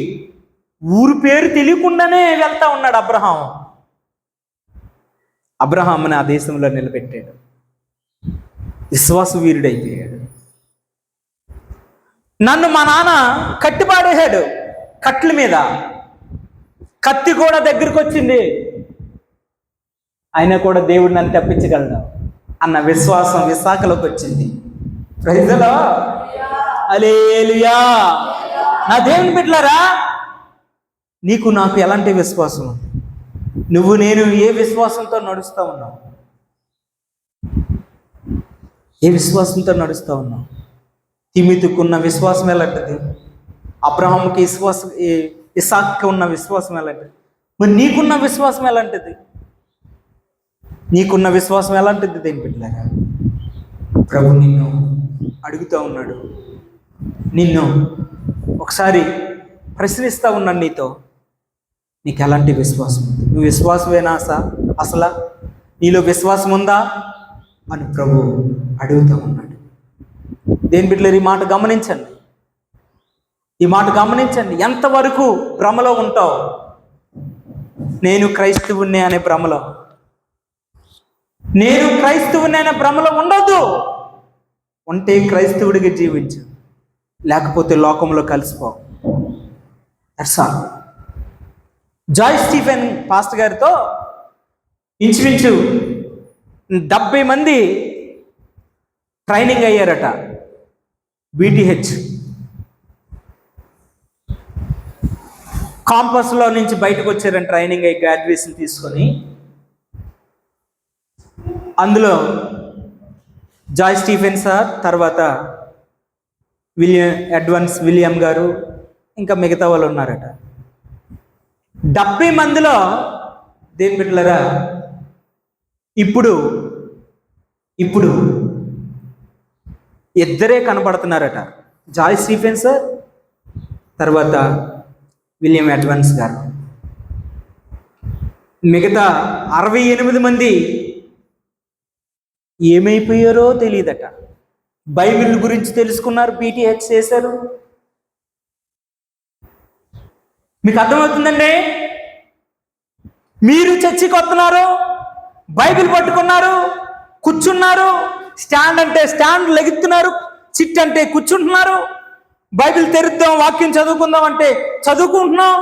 ఊరు పేరు తెలియకుండానే వెళ్తా ఉన్నాడు అబ్రహాం. అబ్రహాంని ఆ దేశంలో నిలబెట్టాడు, విశ్వాస వీరుడైపోయాడు. నన్ను మా నాన్న కట్టిపాడేశాడు కట్ల మీద, కత్తి కూడా దగ్గరికి వచ్చింది, అయినా కూడా దేవుడు నన్ను తప్పించగలడు అన్న విశ్వాసం ఇస్సాకులోకి వచ్చింది. Praise the lord. హల్లెలూయా. నా దేవుని బిడ్డలారా, నీకు నాకు ఎలాంటి విశ్వాసం? నువ్వు నేను ఏ విశ్వాసంతో నడుస్తూ ఉన్నావు? ఏ విశ్వాసంతో నడుస్తూ ఉన్నావు? తిమితుకున్న విశ్వాసం ఎలాంటిది? అబ్రహాముకి ఇస్సాకుకి ఉన్న విశ్వాసం ఎలాంటిది? మరి నీకున్న విశ్వాసం ఎలాంటిది? నీకున్న విశ్వాసం ఎలాంటిది? దేని బిడ్డలారా, ప్రభు నిన్ను అడుగుతూ ఉన్నాడు, నిన్ను ఒకసారి ప్రశ్నిస్తూ ఉన్నాడు, నీతో నీకు ఎలాంటి విశ్వాసం ఉంది? నువ్వు విశ్వాసమేనా అసలు? నీలో విశ్వాసం ఉందా అని ప్రభు అడుగుతూ ఉన్నాడు. దేని బిడ్డలారా, ఈ మాట గమనించండి, ఈ మాట గమనించండి. ఎంతవరకు భ్రమలో ఉంటావు? నేను క్రైస్తవుని అనే భ్రమలో, నేను క్రైస్తవుని అనే భ్రమలో ఉండొద్దు. ఉంటే క్రైస్తవుడిగా జీవించు, లేకపోతే లోకంలో కలిసిపో. That's all. Joy Stephen pastor గారితో ఇంచుమించు 70 మంది ట్రైనింగ్ అయ్యారట, బీటీహెచ్ కాంపస్లో నుంచి బయటకు వచ్చారని ట్రైనింగ్ అయ్యి గ్రాడ్యుయేషన్ తీసుకొని. అందులో జాయ్ స్టీఫెన్ సార్, తర్వాత విలియం గారు, ఇంకా మిగతా వాళ్ళు ఉన్నారట. 70 మందిలో దేని బిడ్డలారా, ఇప్పుడు ఇద్దరే కనబడుతున్నారట, జాయ్ స్టీఫెన్ సార్, తర్వాత విలియం అడ్వాన్స్ గారు. మిగతా 68 మంది ఏమైపోయారో తెలియదట. బైబిల్ గురించి తెలుసుకున్నారు, బీటీహెచ్ చేశారు. మీకు అర్థమవుతుందండి? మీరు చర్చికి వస్తున్నారు, బైబిల్ పట్టుకున్నారు, కూర్చున్నారు, స్టాండ్ అంటే స్టాండ్ లెగుతున్నారు, సిట్ అంటే కూర్చుంటున్నారు, బైబిల్ తెరుద్దాం వాక్యం చదువుకుందాం అంటే చదువుకుంటున్నాం,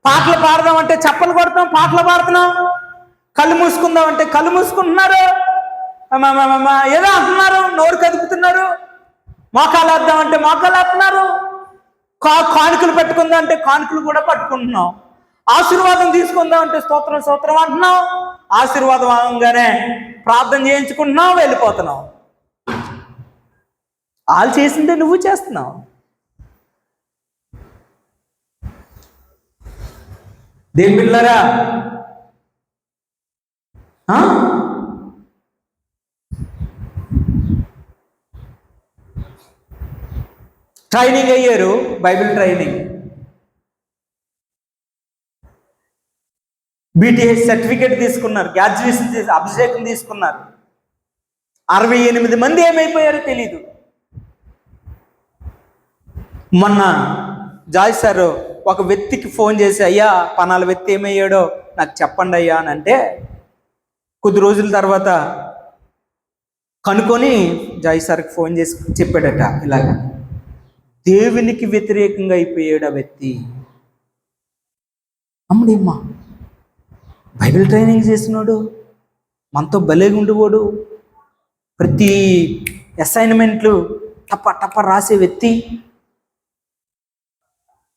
పాటలు పాడదాం అంటే చప్పలు కొడతాం, పాటలు పాడుతున్నాం, కళ్ళు మూసుకుందాం అంటే కళ్ళు మూసుకుంటున్నారు, ఏదో అంటున్నారు, నోరు కదుపుతున్నారు, మోకాలు వేద్దాం అంటే మోకాలు వేస్తున్నారు, కానుకలు పెట్టుకుందాం అంటే కానుకలు కూడా పట్టుకుంటున్నాం, ఆశీర్వాదం తీసుకుందాం అంటే స్తోత్రం స్తోత్రం అంటున్నాం, ఆశీర్వాదం అవగానే ప్రార్థన చేయించుకుంటున్నాం, వెళ్ళిపోతున్నాం. వాళ్ళు చేసిందే నువ్వు చేస్తున్నావు. దేని బిడ్డలారా, ట్రైనింగ్ అయ్యారు, బైబిల్ ట్రైనింగ్. బీటీఎస్ సర్టిఫికేట్ తీసుకున్నారు, గ్రాడ్యుయేషన్ అభిషేకం తీసుకున్నారు. 68 మంది ఏమైపోయారో తెలీదు. మొన్న జాయ్ సార్ ఒక వ్యక్తికి ఫోన్ చేసి, అయ్యా పనాల వ్యక్తి ఏమయ్యాడో నాకు చెప్పండి అయ్యా అని అంటే, కొద్ది రోజుల తర్వాత కనుక్కొని జాయ్ సార్కి ఫోన్ చేసి చెప్పాడట, ఇలాగ దేవునికి వ్యతిరేకంగా అయిపోయాడు ఆ వ్యక్తి. అమ్మడేమ్మా, బైబిల్ ట్రైనింగ్ చేసినాడు, మనతో భలేగా ఉండేవాడు, ప్రతి అసైన్మెంట్లు టప్ప టప్ప రాసే వ్యక్తి,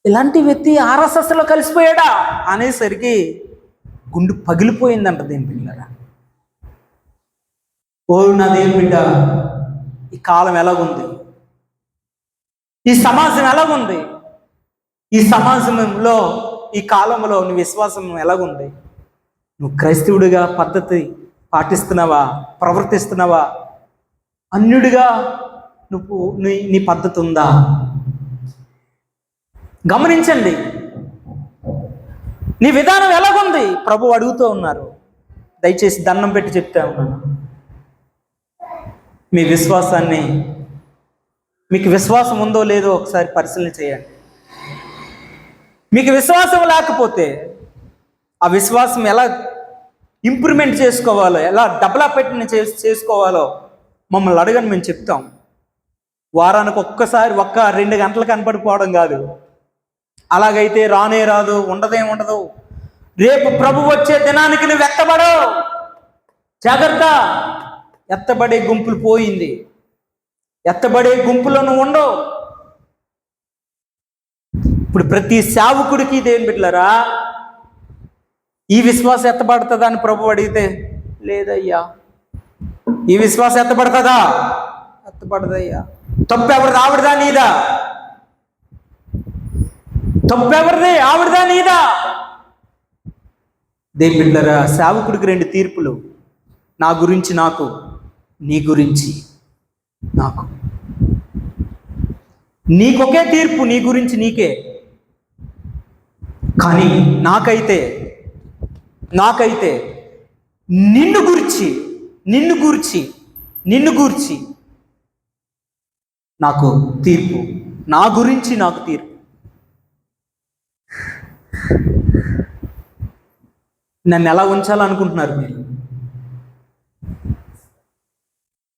ఇలాంటి వ్యక్తి ఆర్ఎస్ఎస్లో కలిసిపోయాడా అనేసరికి గుండు పగిలిపోయిందంట దేని పిల్లరా. ఓ నా దేని బిడ్డ, ఈ కాలం ఎలాగుంది, ఈ సమాజం ఎలాగుంది, ఈ సమాజంలో ఈ కాలంలో నీ విశ్వాసం ఎలాగుంది? నువ్వు క్రైస్తవుడిగా పద్ధతి పాటిస్తున్నావా, ప్రవర్తిస్తున్నావా? అన్యుడిగా నువ్వు నీ పద్ధతి ఉందా? గమనించండి, నీ విధానం ఎలాగుంది? ప్రభు అడుగుతూ ఉన్నారు. దయచేసి దండం పెట్టి చెప్తా ఉన్నాను, మీ విశ్వాసాన్ని, మీకు విశ్వాసం ఉందో లేదో ఒకసారి పరిశీలన చేయండి. మీకు విశ్వాసం లేకపోతే ఆ విశ్వాసం ఎలా ఇంప్రూవ్మెంట్ చేసుకోవాలో, ఎలా డెవలప్మెంట్ చేసుకోవాలో మమ్మల్ని అడగని మేము చెప్తాం. వారానికి ఒక్కసారి 1-2 గంటలు కనపడిపోవడం కాదు. అలాగైతే రానే రాదు, ఉండదు. రేపు ప్రభు వచ్చే దినానికి నువ్వు ఎత్తబడవు. జాగ్రత్త, ఎత్తబడే గుంపులు పోయింది, ఎత్తబడే గుంపులో నువ్వు ఉండవు. ఇప్పుడు ప్రతి సేవకుడికి దేని బిడ్డలారా, ఈ విశ్వాసం ఎత్తబడుతుందా అని ప్రభు అడిగితే, లేదయ్యా. ఈ విశ్వాసం ఎత్తబడుతుందా? ఎత్తబడదయ్యా. తప్పెవరిది? ఆవిడదా నీదా? తప్పెవరిది? ఆవిడదా నీదా? దేని బిడ్డలారా, సేవకుడికి 2 తీర్పులు, నా గురించి నాకు, నీ గురించి నాకు. నీకొకే తీర్పు, నీ గురించి నీకే. కానీ నాకైతే నిన్ను గూర్చి నాకు తీర్పు, నా గురించి నాకు తీర్పు. నన్ను ఎలా ఉంచాలనుకుంటున్నారు మీరు?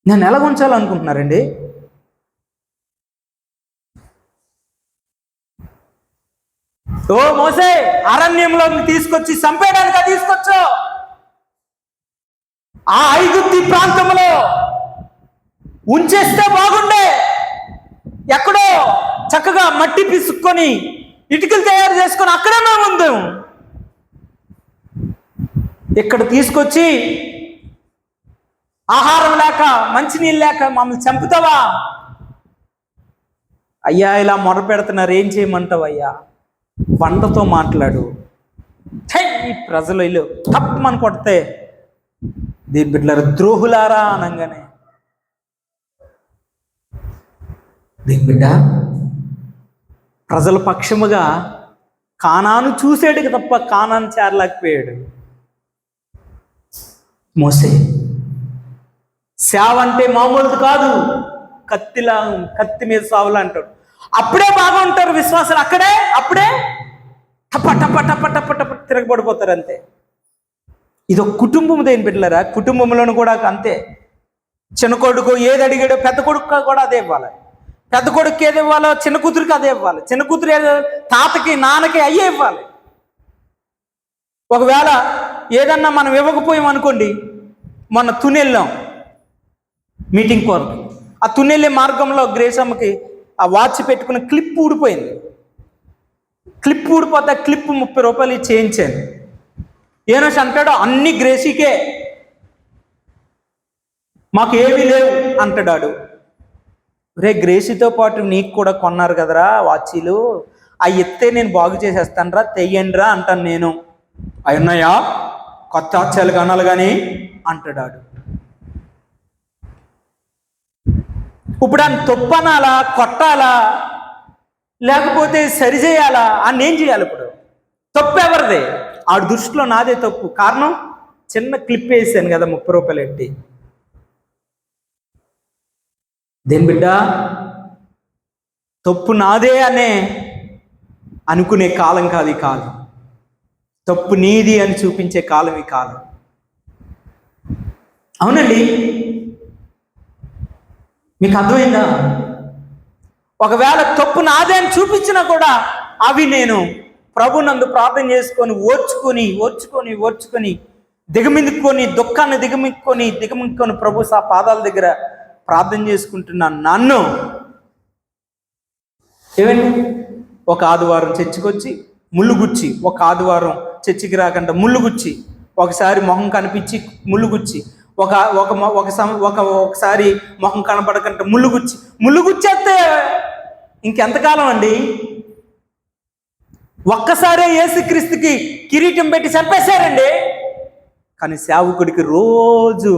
నన్ను ఎలా ఉంచాలనుకుంటున్నారండి? ఓ మోసే, అరణ్యంలో తీసుకొచ్చి చంపేయడానికి తీసుకొచ్చు. ఆ ఐగుప్తు ప్రాంతంలో ఉంచేస్తే బాగుండే, ఎక్కడో చక్కగా మట్టి పిసుక్కొని ఇటుకలు తయారు చేసుకొని అక్కడే మేము ఉందాం. ఇక్కడ తీసుకొచ్చి ఆహారం లేక, మంచినీళ్ళు లేక మమ్మల్ని చంపుతావా? అయ్యా ఇలా మొర పెడుతున్నారు, ఏం చేయమంటావు అయ్యా? బండతో మాట్లాడు. ఈ ప్రజలు ఇల్లు తప్పమని కొడితే, దీని బిడ్డలారా, ద్రోహులారా అనగానే, దీని బిడ్డ ప్రజల పక్షముగా కానాను చూసాడు తప్ప కానాను చేరలేకపోయాడు. మోసే సేవ అంటే మామూలుది కాదు, కత్తి మీద సావులు అంటాడు. అప్పుడే బాగా ఉంటారు విశ్వాసాలు, అప్పుడే టప్ప టప్ప టప్ప టప్ప టప్ప తిరగబడిపోతారు అంతే. ఇది ఒక కుటుంబం దేని బిడ్డలారా, కుటుంబంలోనూ కూడా అంతే. చిన్న కొడుకు ఏది అడిగాడో పెద్ద కొడుకు కూడా అదే ఇవ్వాలి, పెద్ద కొడుకు ఏది ఇవ్వాలో చిన్న కూతురికి అదే ఇవ్వాలి, చిన్న కూతురు ఏదో తాతకి నాన్నకి అయ్యే ఇవ్వాలి. ఒకవేళ ఏదన్నా మనం ఇవ్వకపోయామనుకోండి, మొన్న తుని వెళ్ళాం మీటింగ్ కొరకు. ఆ తుని వెళ్ళే మార్గంలో గ్రేసమ్మకి ఆ వాచ్ పెట్టుకున్న క్లిప్ ఊడిపోయింది. క్లిప్ ఊడిపోతే క్లిప్ 30 రూపాయలు చేయించాను. ఏనోసి అంటాడు, అన్ని గ్రేసీకే, మాకు ఏమీ లేవు అంటాడు. రే, గ్రేసీతో పాటు నీకు కూడా కొన్నారు కదరా వాచీలు, అవి ఎత్తే నేను బాగు చేసేస్తాను రా, తెయ్యండి రా అంటాను నేను. అయ్యా కొత్త వాచ్యాలు కనాలి కానీ అంటాడు. ఇప్పుడు ఆయన తొప్పనాలా, కొట్టాలా, లేకపోతే సరిచేయాలా? అని ఏం చేయాలి? ఇప్పుడు తప్పు ఎవరిది? ఆడి దృష్టిలో నాదే తప్పు. కారణం, చిన్న క్లిప్ వేసాను కదా 30 రూపాయలు ఎట్టి. దేని బిడ్డ, తప్పు నాదే అనే అనుకునే కాలం కాదు ఈ కాలం. తప్పు నీది అని చూపించే కాలం ఈ కాలం. అవునండి, మీకు అర్థమైందా? ఒకవేళ తప్పు నాదే అని చూపించినా కూడా అవి నేను ప్రభునందు ప్రార్థన చేసుకొని ఓర్చుకొని దిగమిందుకొని దుఃఖాన్ని దిగమిందుకొని ప్రభు పాదాల దగ్గర ప్రార్థన చేసుకుంటున్నాను. నన్ను ఏమండి, ఒక ఆదివారం చర్చికొచ్చి ముళ్ళుగుచ్చి, ఒక ఆదివారం చర్చికి రాకుండా ముళ్ళుగుచ్చి, ఒకసారి మొహం కనిపించి ముళ్ళుగుచ్చి, ఒకసారి మొహం కనపడకంటే ముళ్ళుగుచ్చేస్తే ఇంకెంతకాలం అండి? ఒక్కసారే యేసుక్రీస్తుకి కిరీటం పెట్టి చంపేశారండి. కానీ సేవకుడికి రోజు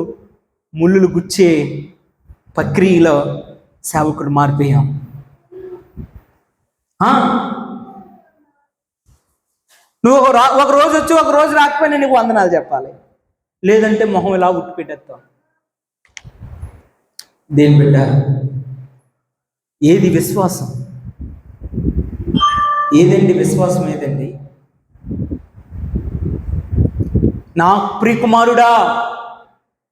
ముళ్ళులు గుచ్చే ప్రక్రియలో సేవకుడు మారిపోయాం. నువ్వు ఒక రోజు వచ్చి ఒక రోజు రాకపోయినా నీకు వందనాలు చెప్పాలి, లేదంటే మొహం ఇలా ఉట్టి పెట్టేస్తాం. దేని బిడ్డ, ఏది విశ్వాసం? ఏదండి విశ్వాసం? ఏదండి? నా ప్రియకుమారుడా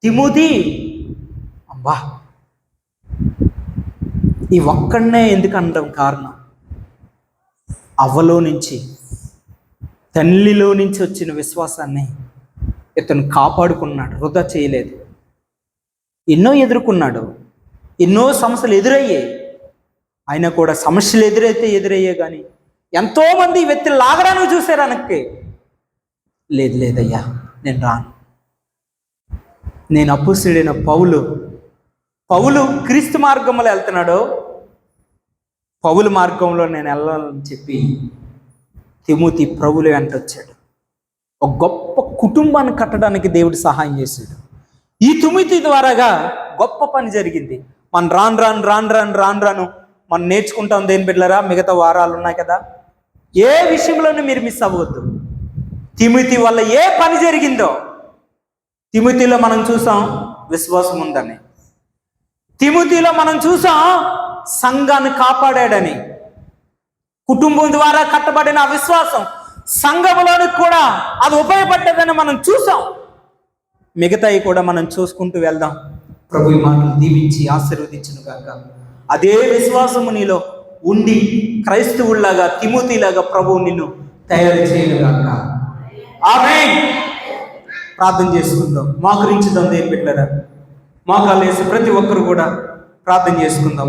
తిమోతి, అబ్బా, ఈ ఒక్కడనే ఎందుకు అనడం కారణం, అవ్వలో నుంచి తల్లిలో నుంచి వచ్చిన విశ్వాసాన్ని ఇతను కాపాడుకున్నాడు, వృధా చేయలేదు. ఎన్నో ఎదుర్కొన్నాడు, ఎన్నో సమస్యలు ఎదురయ్యాయి. అయినా కూడా సమస్యలు ఎదురయ్యాయి కానీ ఎంతోమంది వ్యక్తులు లాగడానికి చూశారు. వెనక్కి లేదయ్యా, నేను రాను. నేను అపోస్తలుడైన పౌలు క్రీస్తు మార్గంలో వెళ్తున్నాడు. పౌలు మార్గంలో నేను వెళ్ళాలని చెప్పి తిమోతి ప్రభువుల వెంట వచ్చాడు. ఒక గొప్ప కుటుంబాన్ని కట్టడానికి దేవుడు సహాయం చేశాడు. ఈ తిమోతి ద్వారాగా గొప్ప పని జరిగింది. మనం రాను మనం నేర్చుకుంటాం. దేని బిడ్డలారా, మిగతా వారాలు ఉన్నాయి కదా, ఏ విషయంలోనూ మీరు మిస్ అవ్వద్దు. తిమోతి వల్ల ఏ పని జరిగిందో, తిమోతిలో మనం చూసాం విశ్వాసం ఉందని, తిమోతిలో మనం చూసాం సంఘాన్ని కాపాడాడని, కుటుంబం ద్వారా కట్టబడిన విశ్వాసం సంఘంలోనికి కూడా అది ఉపయోగపడ్డదని మనం చూసాం. మిగతాయి కూడా మనం చూసుకుంటూ వెళ్దాం. ప్రభు ఈ మాటలు దీవించి ఆశీర్వదించును గాక. అదే విశ్వాసము నీలో ఉండి క్రైస్తవుల్లాగా తిమోతిలాగా ప్రభువు నిన్ను తయారు చేయనుగాక. ఆమేన్. ప్రార్థన చేసుకుందాం, మోకరించుదాం. దేని బిడ్డలారా, మోకాలు వేసి ప్రతి ఒక్కరు కూడా ప్రార్థన చేసుకుందాం.